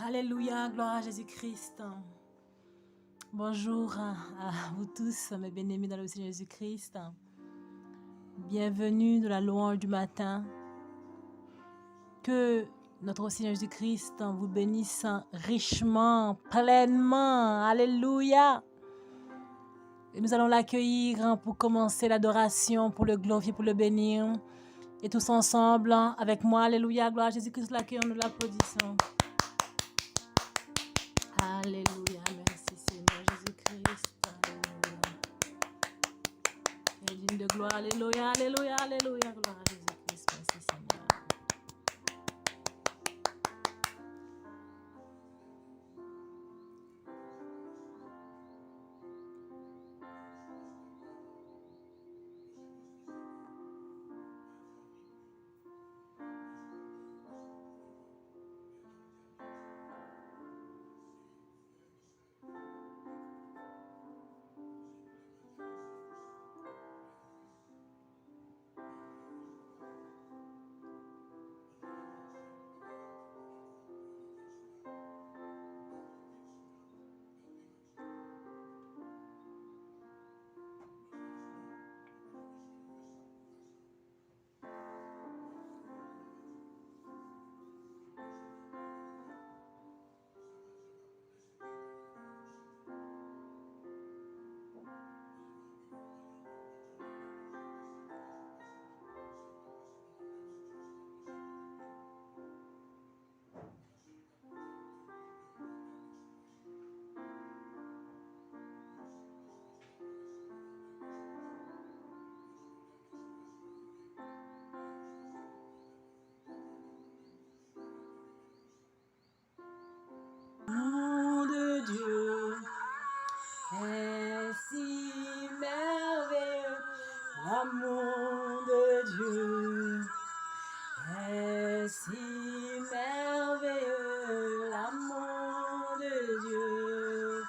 Alléluia, gloire à Jésus-Christ. Bonjour à vous tous, mes bien-aimés dans le Seigneur Jésus-Christ. Bienvenue dans la louange du matin. Que notre Seigneur Jésus-Christ vous bénisse richement, pleinement. Alléluia. Et nous allons l'accueillir pour commencer l'adoration, pour le glorifier, pour le bénir. Et tous ensemble, avec moi, alléluia, gloire à Jésus-Christ, l'accueillons, nous l'applaudissons. Alléluia, merci Seigneur Jésus-Christ. Alléluia. Et digne de gloire, alléluia, alléluia, alléluia, gloire à Jésus-Christ, merci Seigneur. L'amour de Dieu est si merveilleux. L'amour de Dieu est si merveilleux. L'amour de Dieu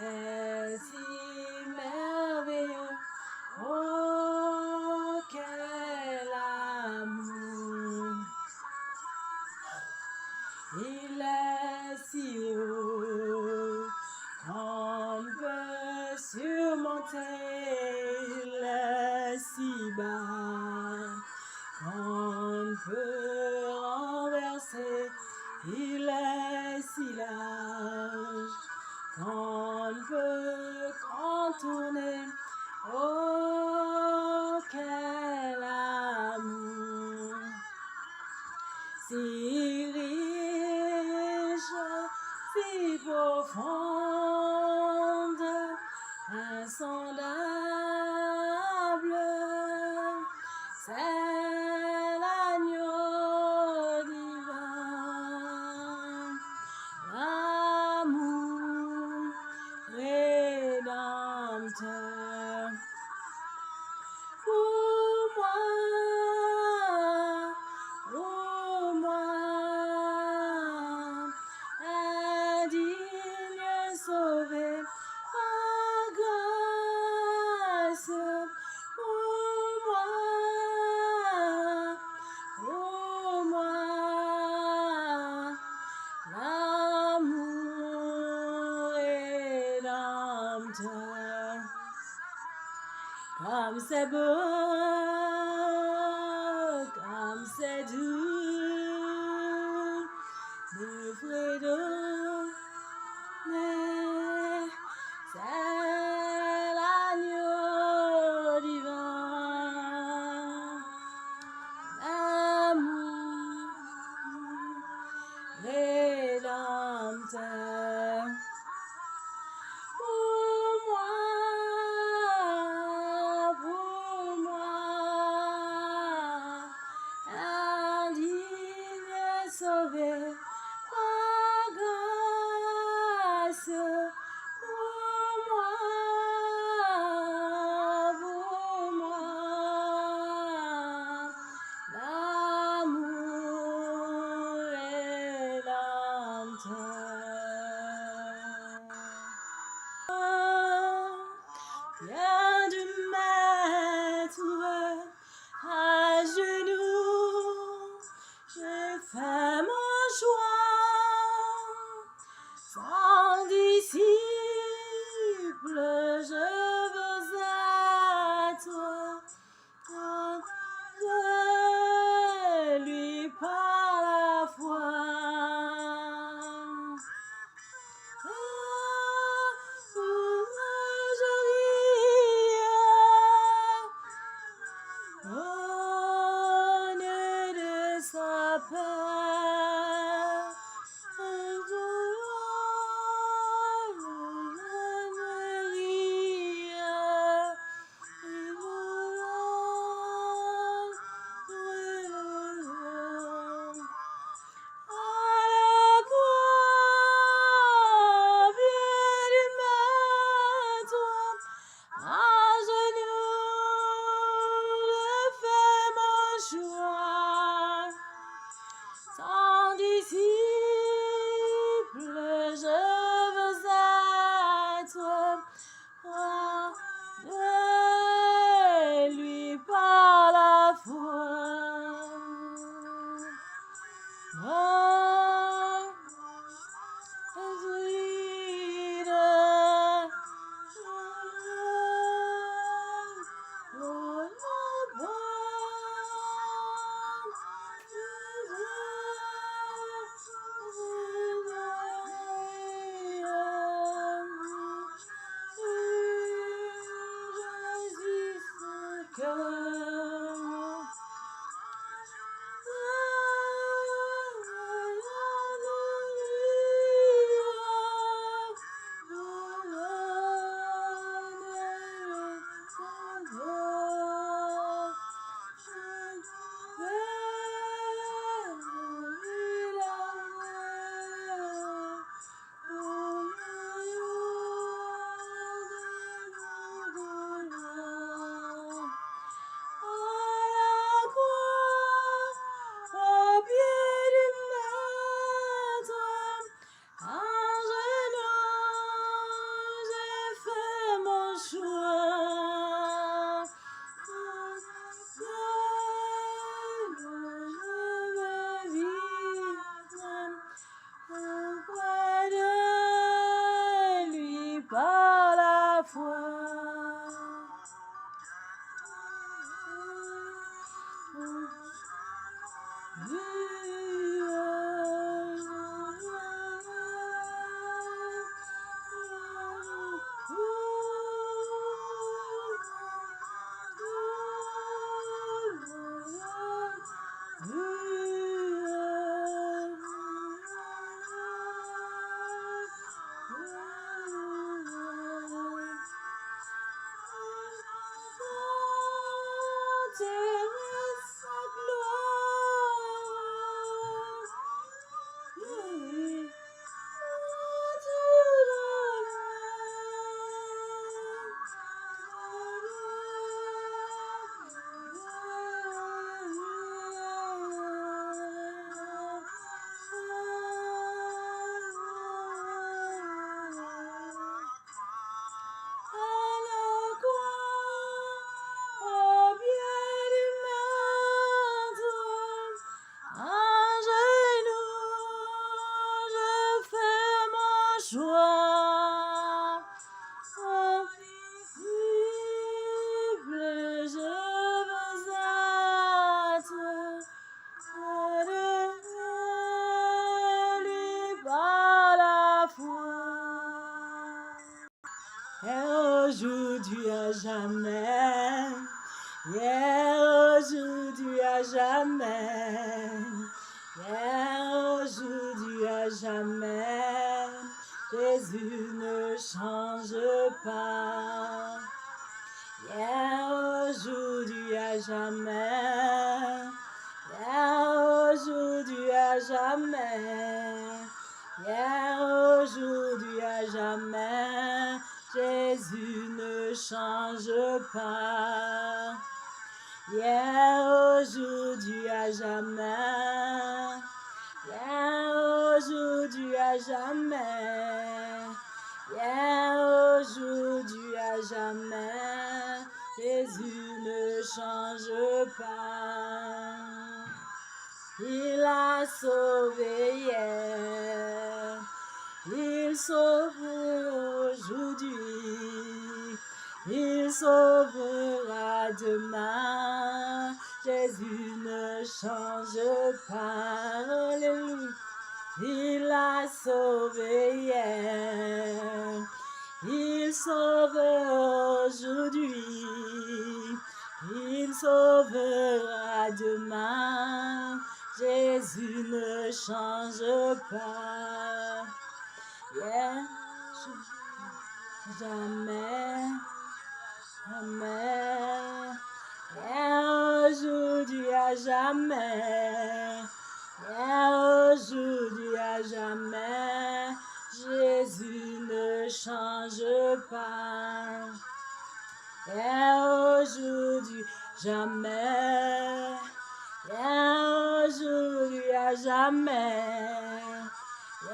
est si merveilleux. Oh, quel amour! Il est si haut qu'on peut surmonter, il est si bas qu'on peut renverser, il est si large qu'on peut contourner. Oh, quel amour! Si riche, si profonde, insondable, c'est l'agneau divin, l'amour rédempteur. Pour moi, indigne sauvé par grâce. Pour moi, l'amour rédempteur. Comme c'est beau, comme c'est doux, de fruits doux, mais c'est l'agneau divin, l'amour rédempteur. Pour moi, Aujourd'hui à jamais, aujourd'hui à jamais, aujourd'hui à jamais, Jésus ne change pas. Aujourd'hui à jamais, aujourd'hui à jamais, aujourd'hui à jamais, Jésus ne change pas. Aujourd'hui à jamais, aujourd'hui à jamais, aujourd'hui à jamais, Jésus ne change pas. Il a sauvé hier, il sauve aujourd'hui, il sauvera demain. Jésus ne change pas. Alléluia. Il a sauvé hier, il sauve aujourd'hui, il sauvera demain. Jésus ne change pas. Jamais, jamais, aujourd'hui à jamais, aujourd'hui à jamais, Jésus ne change pas. Aujourd'hui, jamais, aujourd'hui à jamais,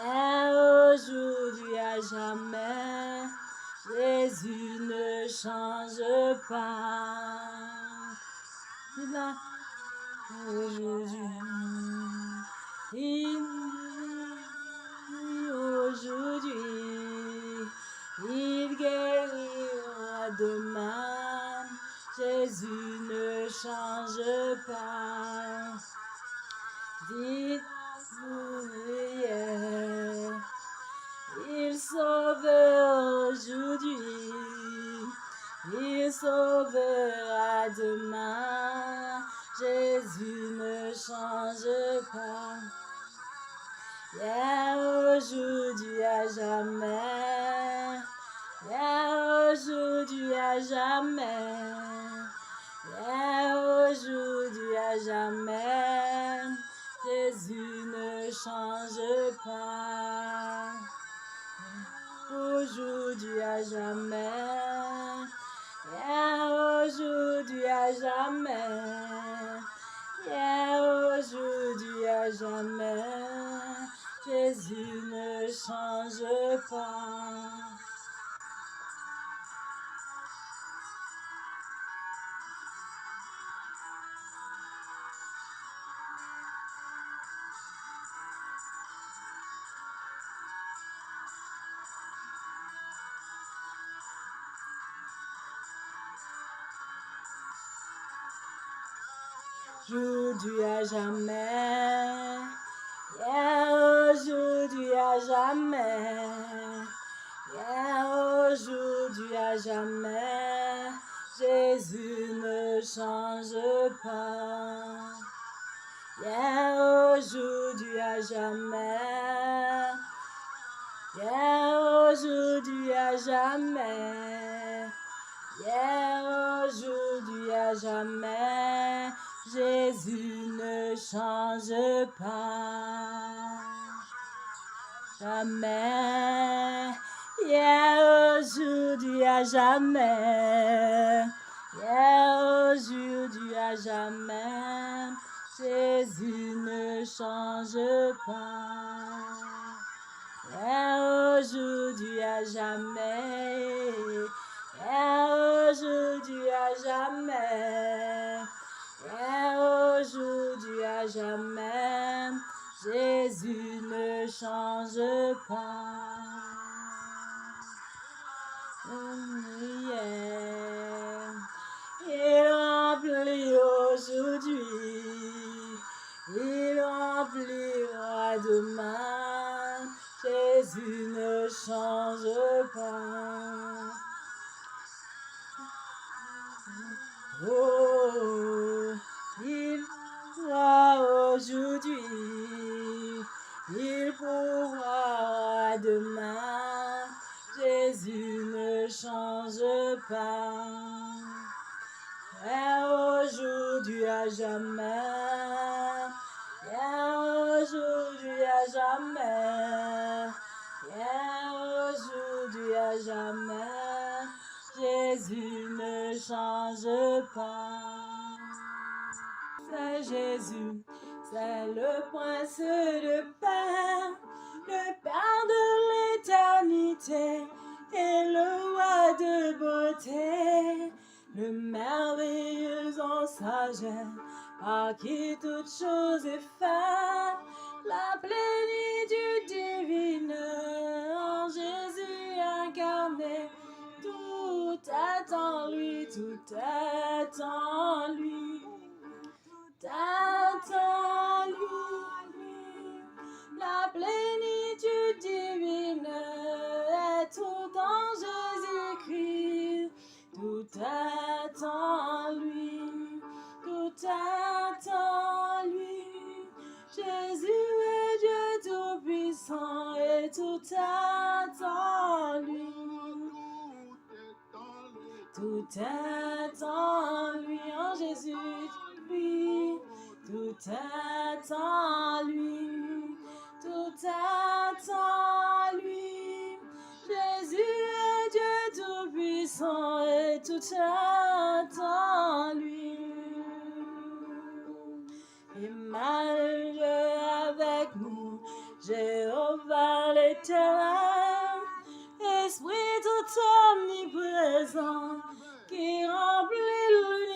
aujourd'hui à jamais, Jésus ne change pas. Aujourd'hui, aujourd'hui, il guérira demain. Jésus ne change pas. Dites-vous hier, il sauve aujourd'hui, il sauvera demain. Jésus ne change pas. Aujourd'hui à jamais, aujourd'hui à jamais, aujourd'hui à jamais, Jésus ne change pas. Aujourd'hui à jamais, aujourd'hui à jamais, aujourd'hui à jamais, Jésus ne change pas. aujourd'hui à jamais. Hier, aujourd'hui à jamais. Hier, aujourd'hui à jamais. Jésus ne change pas. Hier, aujourd'hui à jamais. Hier, aujourd'hui à jamais. Hier, aujourd'hui à jamais. Jésus ne change pas. Jamais. Hier, aujourd'hui à jamais. Hier, aujourd'hui à jamais. Jésus ne change pas. Hier, aujourd'hui à jamais. Hier, aujourd'hui à jamais. Hier, aujourd'hui à jamais. Jésus ne change pas. Yeah. Il remplit aujourd'hui, il remplira demain. Jésus ne change pas. Oh, il pourra aujourd'hui, il pourra demain. Jésus ne change pas. Et aujourd'hui à jamais. Et aujourd'hui à jamais. Et aujourd'hui à jamais. Jésus ne change pas. C'est Jésus, c'est le prince de paix, le Père de l'éternité et le roi de beauté, le merveilleux en sagesse, par qui toute chose est faite, la plénitude divine en Jésus incarné. Tout est en lui, tout est en lui, tout est en lui. La plénitude divine est tout en Jésus-Christ. Tout est en lui, tout est en lui. Jésus est Dieu tout-puissant et tout est en lui. Tout est en lui, en Jésus, lui. Tout est en lui, tout est en lui. Jésus est Dieu tout-puissant et tout est en lui. Emmanuel avec nous, Jéhovah l'Éternel, Esprit tout omniprésent qui remplit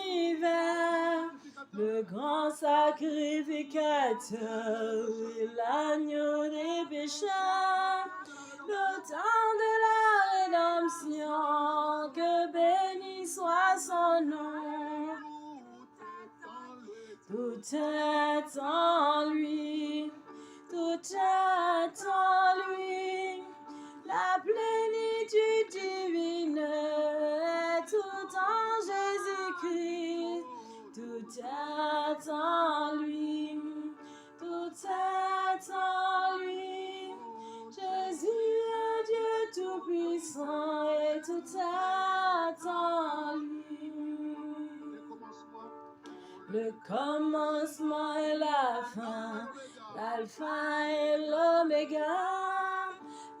l'univers, le grand sacrificateur et l'agneau des pécheurs, le temps de la rédemption, que béni soit son nom. Tout est en lui, tout est en lui. La plénitude divine est tout en Jésus-Christ. Tout est en lui, tout est en lui. Jésus est Dieu tout-puissant et tout est en lui. Le commencement et la fin, l'alpha et l'oméga.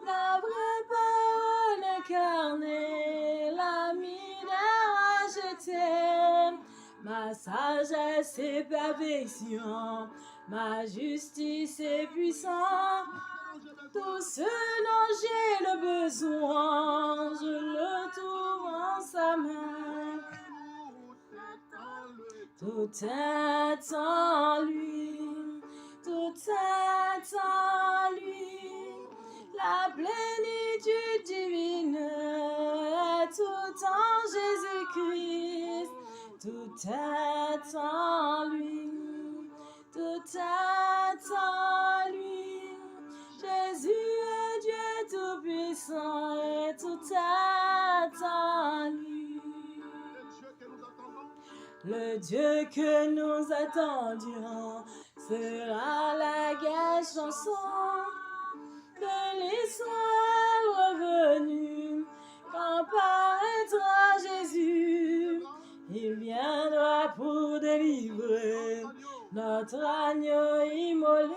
La vraie parole incarnée, la minère achetée, ma sagesse et perfection, ma justice et puissance, tout ce dont j'ai le besoin, je le trouve en sa main. Tout est en lui, tout est en lui. La plénitude divine est tout en Jésus-Christ. Tout est en lui, tout attend lui. Jésus est Dieu tout-puissant et tout attend lui. Le Dieu que nous attendions sera la gaie chanson de l'Israël revenu. Quand paraîtra Jésus, il viendra pour délivrer notre agneau immolé.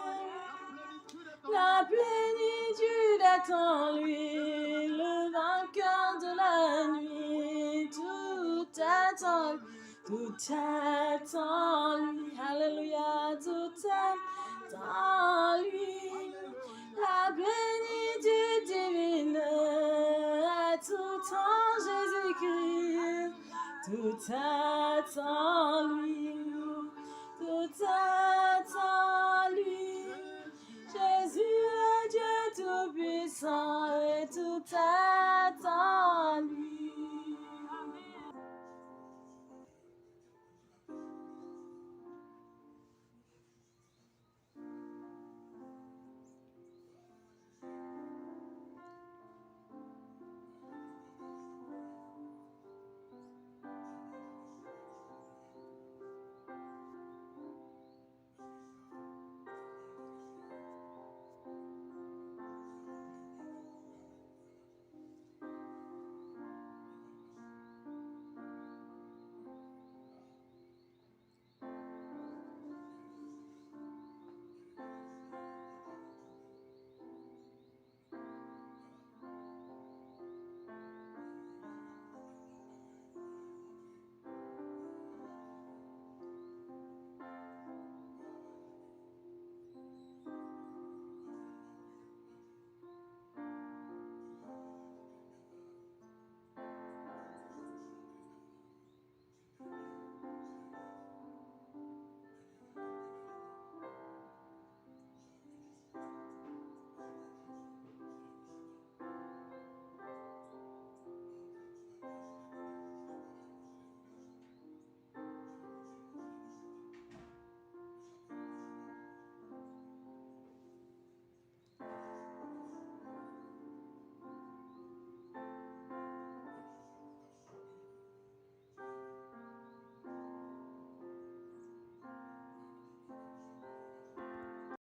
La plénitude attend lui, le vainqueur de la nuit. Tout attend, tout attend lui. Alléluia, tout attend lui. La plénitude divine, à tout en Jésus-Christ. Tout attend lui.